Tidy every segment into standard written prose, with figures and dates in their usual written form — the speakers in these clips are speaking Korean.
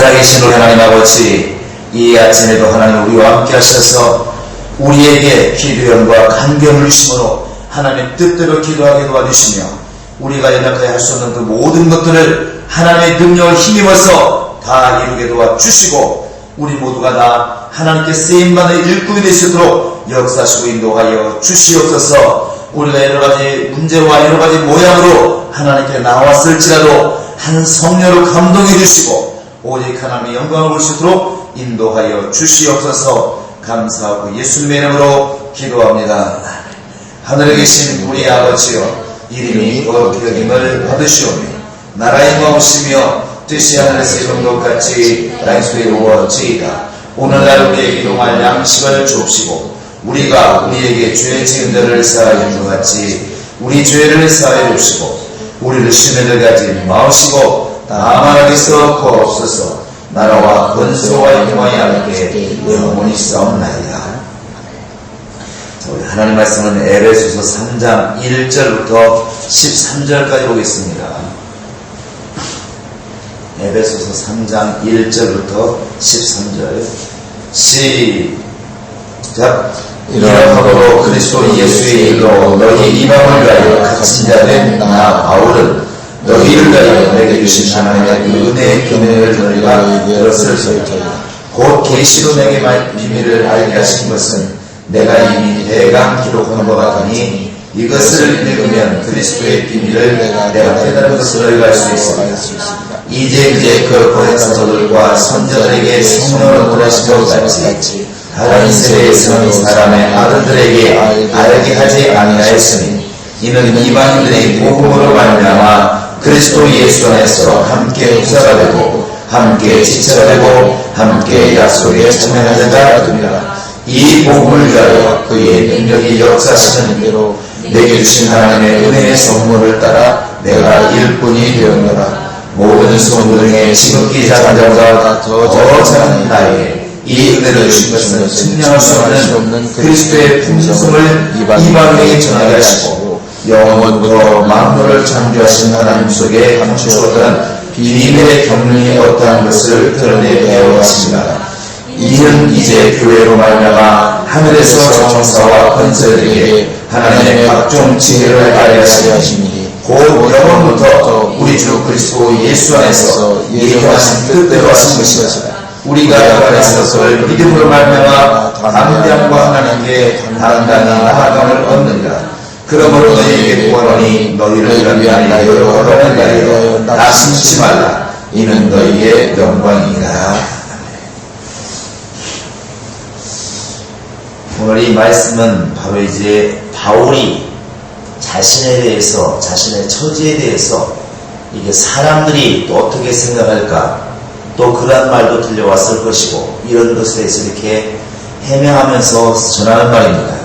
살아계신 우리 하나님 아버지, 이 아침에도 하나님 우리와 함께 하셔서 우리에게 기도연과 간격을 주심으로 하나님의 뜻대로 기도하게 도와주시며 우리가 연약하여 할 수 없는 그 모든 것들을 하나님의 능력을 힘입어서 다 이루게 도와주시고 우리 모두가 다 하나님께 쓰임받는 일꾼이 될 수 있도록 역사하시고 인도하여 주시옵소서. 우리가 여러가지 문제와 여러가지 모양으로 하나님께 나왔을지라도 한 성녀로 감동해 주시고 오직 하나님의 영광을 볼 수 있도록 인도하여 주시옵소서. 감사하고 예수님의 이름으로 기도합니다. 하늘에 계신 우리 아버지여, 이름이 거룩히 여김을 받으시오며 나라의 마음이시며 뜻이 하늘에서 이룬 것 같이 땅에서도 이루어지이다. 오늘날 우리에게 일용할 양식을 주옵시고 우리가 우리에게 죄 지은 자를 사하여 준 것 같이 우리 죄를 사하여 주시고 우리를 시험에 들게 하지 마시고 다만 하게서 구하옵소서. 나라와 권세와 영광이 함께 영원히 싸움나이다. 우리 하나님 말씀은 에베소서 3장 1절부터 13절까지 보겠습니다. 에베소서 3장 1절부터 13절 시작. 이러므로 그리스도 예수의 일로 너희 이방을 위하여 갇힌 자된 나 바울은 너희를 위하여 내게 주신 하나님의 은혜의 교훈을 너희가 들었을 터이다. 곧 계시로 내게 비밀을 알게 하신 것은 내가 이미 대강 기록한 것 같으니 이것을 읽으면 그리스도의 비밀을 내가 깨달은 것을 너희가 알 수 있습니다. 이제 그 거듭난 성도들과 선자들에게 성령을 보내신 것 같이 다른 세대에서는 사람의 아들들에게 알게 하지 아니하였으니 이는 이방인들의 복음으로 말미암아 그리스도 예수 안에서 함께 후사가 되고 함께 지체가 되고 함께 약속에 참여하는 자가 됩니다. 이 복음을 위하여 그의 능력이 역사하시는 대로 내게 주신 하나님의 은혜의 선물을 따라 내가 일꾼이 되었노라. 모든 성도 중에 지극히 작은 자보다 더 작은 나에게 이 은혜를 주신 것은 측량할 수 없는 그리스도의 풍성을 이방에게 전하게 하시고 영원부터 만물을 창조하신 하나님 속에 감추었던 비밀의 경륜이 어떠한 것을 드러내게 하였습니다. 이는 이제 교회로 말미암아 하늘에서 정사와 권세들에게 하나님의 각종 지혜를 알게 하시니 곧 영원부터 우리 주 그리스도 예수 안에서 예정하신 뜻대로 하신 것이다. 우리가 그 안에서 그를 믿음으로 말미암아 담대함과 하나님께 단단히 나아감을 얻느니라. 그러므로 너희에게 구하노니 너희를 위하여 여호와를 위하여 낙심치 말라. 이는 너희의 영광이니라. 오늘 이 말씀은 바로 이제 바울이 자신에 대해서, 자신의 처지에 대해서 이게 사람들이 또 어떻게 생각할까, 또 그런 말도 들려왔을 것이고 이런 것에 대해서 이렇게 해명하면서 전하는 말입니다.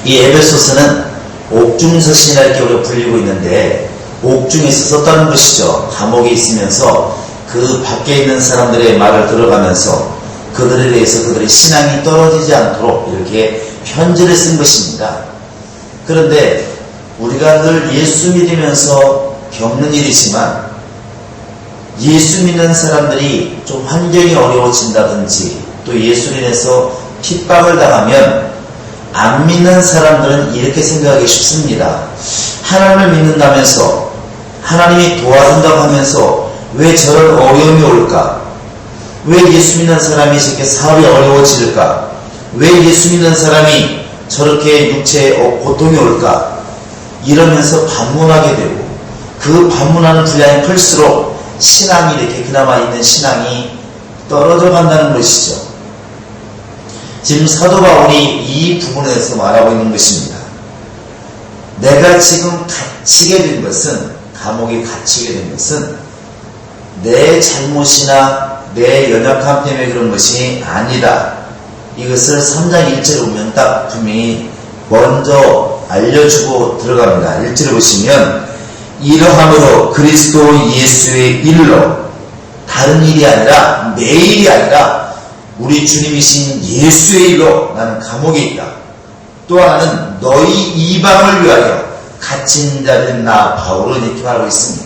이 에베소서는 옥중서신이라 이렇게 우리가 불리고 있는데 옥중에서 썼다는 것이죠. 감옥에 있으면서 그 밖에 있는 사람들의 말을 들어가면서 그들에 대해서 그들의 신앙이 떨어지지 않도록 이렇게 편지를 쓴 것입니다. 그런데 우리가 늘 예수 믿으면서 겪는 일이지만 예수 믿는 사람들이 좀 환경이 어려워진다든지 또 예수로 인해서 핍박을 당하면 안 믿는 사람들은 이렇게 생각하기 쉽습니다. 하나님을 믿는다면서 하나님이 도와준다고 하면서 왜 저런 어려움이 올까? 왜 예수 믿는 사람이 저렇게 사업이 어려워질까? 왜 예수 믿는 사람이 저렇게 육체에 고통이 올까? 이러면서 반문하게 되고 그 반문하는 분량이 클수록 신앙이 이렇게 그나마 있는 신앙이 떨어져 간다는 것이죠. 지금 사도 바울이 이 부분에서 말하고 있는 것입니다. 내가 지금 갇히게 된 것은, 감옥에 갇히게 된 것은 내 잘못이나 내 연약함 때문에 그런 것이 아니다. 이것을 3장 1절에 보면 딱 분명히 먼저 알려주고 들어갑니다. 1절에 보시면 이러함으로 그리스도 예수의 일로, 다른 일이 아니라 내 일이 아니라 우리 주님이신 예수의 일로 나는 감옥에 있다. 또 하나는 너희 이방을 위하여 갇힌 자된 나 바울은 이렇게 말하고 있습니다.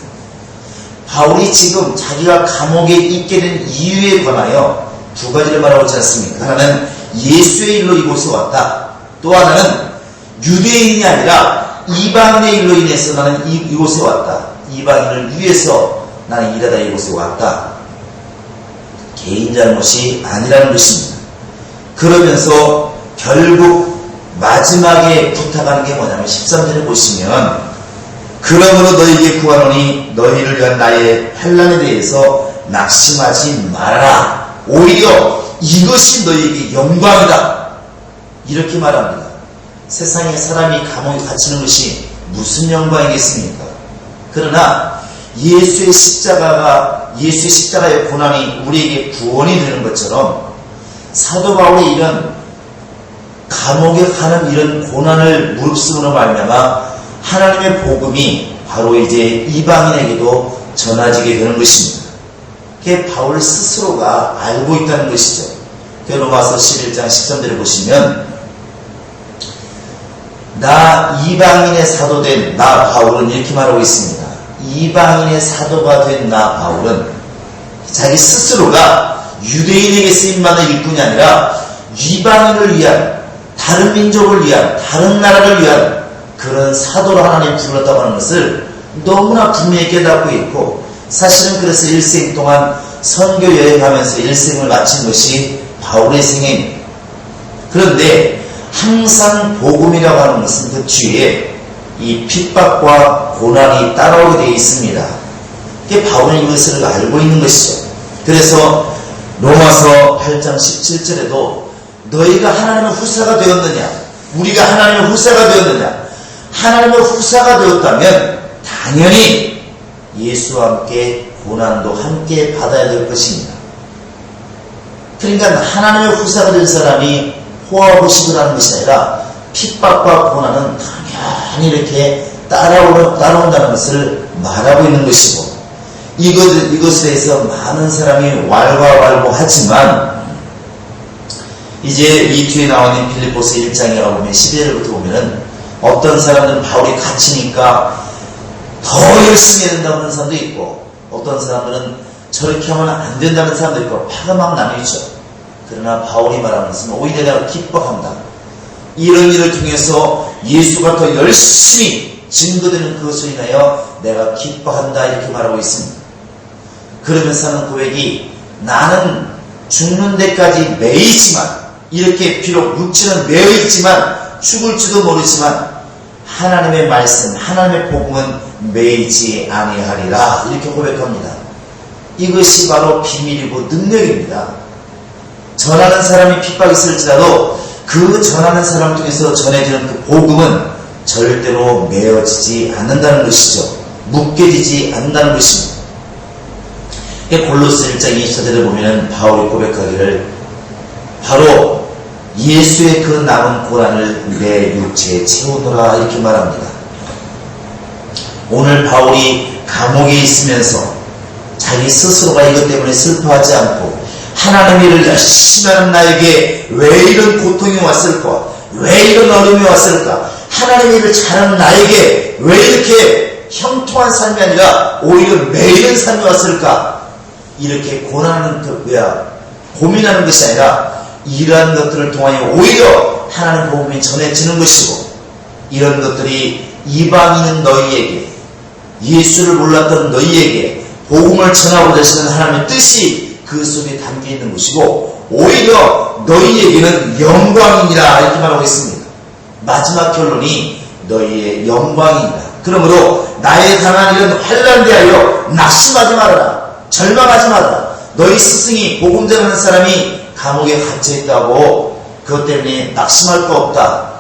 바울이 지금 자기가 감옥에 있게 된 이유에 관하여 두 가지를 말하고 있지 않습니까? 하나는 예수의 일로 이곳에 왔다. 또 하나는 유대인이 아니라 이방인의 일로 인해서 나는 이곳에 왔다. 이방인을 위해서 나는 일하다 이곳에 왔다. 개인 잘못이 아니라는 것입니다. 그러면서 결국 마지막에 부탁하는 게 뭐냐면 13절에 보시면 그러므로 너희에게 구하노니 너희를 위한 나의 환난에 대해서 낙심하지 말아라. 오히려 이것이 너희에게 영광이다. 이렇게 말합니다. 세상에 사람이 감옥에 갇히는 것이 무슨 영광이겠습니까? 그러나 예수의 십자가의 고난이 우리에게 구원이 되는 것처럼 사도 바울이 이런 감옥에 가는 이런 고난을 무릅쓰므로 말미암아 하나님의 복음이 바로 이제 이방인에게도 전해지게 되는 것입니다. 그게 바울 스스로가 알고 있다는 것이죠. 로마서 11장 13절을 보시면 나 이방인의 사도된 나 바울은 이렇게 말하고 있습니다. 이방인의 사도가 된 나 바울은 자기 스스로가 유대인에게 쓰임받는 일꾼이 아니라 이방인을 위한 다른 민족을 위한 다른 나라를 위한 그런 사도로 하나님 불렀다고 하는 것을 너무나 분명히 깨닫고 있고 사실은 그래서 일생 동안 선교 여행하면서 일생을 마친 것이 바울의 생애입니다. 그런데 항상 복음이라고 하는 것은 그 뒤에 이 핍박과 고난이 따라오게 되어 있습니다. 바울은 이것을 알고 있는 것이죠. 그래서 로마서 8장 17절에도 너희가 하나님의 후사가 되었느냐 우리가 하나님의 후사가 되었느냐 하나님의 후사가 되었다면 당연히 예수와 함께 고난도 함께 받아야 될 것입니다. 그러니까 하나님의 후사가 된 사람이 호화호식을 하는 것이 아니라 핍박과 고난은 당연히 이렇게 따라온다는 것을 말하고 있는 것이고 이것에 대해서 많은 사람이 왈가왈부하지만 이제 이 뒤에 나오는 빌립보서 1장에 보면 11절부터 보면은 어떤 사람들은 바울이 갇히니까 더 열심히 해야 된다고 하는 사람도 있고 어떤 사람들은 저렇게 하면 안 된다는 사람도 있고 파가 막 나뉘죠. 그러나 바울이 말하는 것은 오히려 내가 기뻐한다. 이런 일을 통해서 예수가 더 열심히 증거되는 그것으로 인하여 내가 기뻐한다 이렇게 말하고 있습니다. 그러면서 하는 고백이 나는 죽는 데까지 매이지만 이렇게 비록 육체는 매여있지만 죽을지도 모르지만 하나님의 말씀 하나님의 복음은 매이지 아니하리라 이렇게 고백합니다. 이것이 바로 비밀이고 능력입니다. 전하는 사람이 핍박이 있을지라도 그 전하는 사람 통해서 전해지는 그 복음은 절대로 매어지지 않는다는 것이죠. 묶여지지 않는다는 것입니다. 골로새 1장 24절을 보면 바울이 고백하기를 바로 예수의 그 남은 고난을 내 육체에 채우노라 이렇게 말합니다. 오늘 바울이 감옥에 있으면서 자기 스스로가 이것 때문에 슬퍼하지 않고 하나님의 일을 열심히 하는 나에게 왜 이런 고통이 왔을까? 왜 이런 어려움이 왔을까? 하나님의 일을 잘하는 나에게 왜 이렇게 형통한 삶이 아니라 오히려 매이는 삶이 왔을까? 이렇게 고민하는 것이 아니라 이러한 것들을 통하여 오히려 하나님 복음이 전해지는 것이고 이런 것들이 이방인은 너희에게 예수를 몰랐던 너희에게 복음을 전하고자 하시는 하나님의 뜻이 그 속에 담겨있는 것이고 오히려 너희에게는 영광이니라 이렇게 말하고 있습니다. 마지막 결론이 너희의 영광이니라. 그러므로 나의 당한 이런 환난 대하여 낙심하지 말아라. 절망하지 말아라. 너희 스승이 복음 전하는 사람이 감옥에 갇혀있다고 그것 때문에 낙심할 거 없다.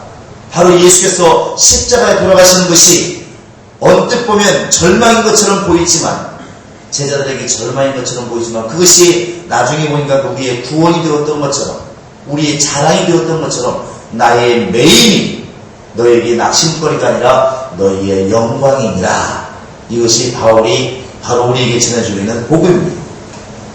바로 예수께서 십자가에 돌아가시는 것이 언뜻 보면 절망인 것처럼 보이지만 제자들에게 절망인 것처럼 보이지만 그것이 나중에 보니까 우리의 구원이 되었던 것처럼 우리의 자랑이 되었던 것처럼 나의 매임이 너에게 낙심거리가 아니라 너희의 영광이니라. 이것이 바울이 바로 우리에게 전해주고 있는 복음입니다.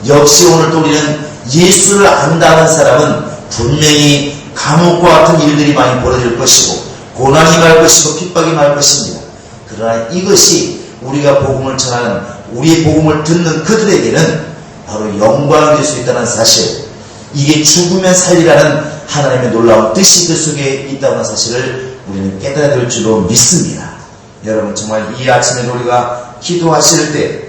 역시 오늘도 우리는 예수를 안다는 사람은 분명히 감옥과 같은 일들이 많이 벌어질 것이고 고난이 말 것이고 핍박이 말 것입니다. 그러나 이것이 우리가 복음을 전하는 우리의 복음을 듣는 그들에게는 바로 영광이 될 수 있다는 사실, 이게 죽으면 살리라는 하나님의 놀라운 뜻이 그 속에 있다는 사실을 우리는 깨달아야 될 줄로 믿습니다. 여러분, 정말 이 아침에 우리가 기도하실 때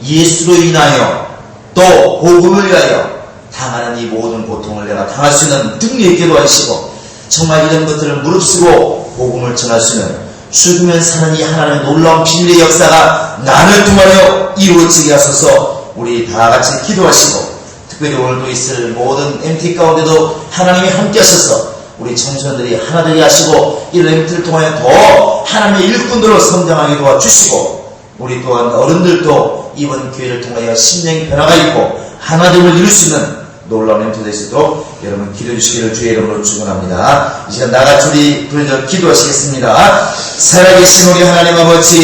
예수로 인하여 또 복음을 위하여 당하는 이 모든 고통을 내가 당할 수 있는 능력 있게 도와주시고, 정말 이런 것들을 무릅쓰고 복음을 전할 수 있는 죽으면 사는 이 하나님의 놀라운 비밀의 역사가 나를 통하여 이루어지게 하소서. 우리 다 같이 기도하시고, 특별히 오늘 또 있을 모든 MT 가운데도 하나님이 함께 하셔서 우리 청소년들이 하나 되게 하시고, 이런 MT를 통하여 더 하나님의 일꾼들로 성장하게 도와주시고, 우리 또한 어른들도 이번 기회를 통하여 심령의 변화가 있고 하나됨을 이룰 수 있는 놀라운 MT 될 수 있도록 여러분 기도해 주시기를 주의 이름으로 축원합니다. 이 시간 나같이 우리 부르짖어 기도하시겠습니다. 살아계신 우리 하나님 아버지,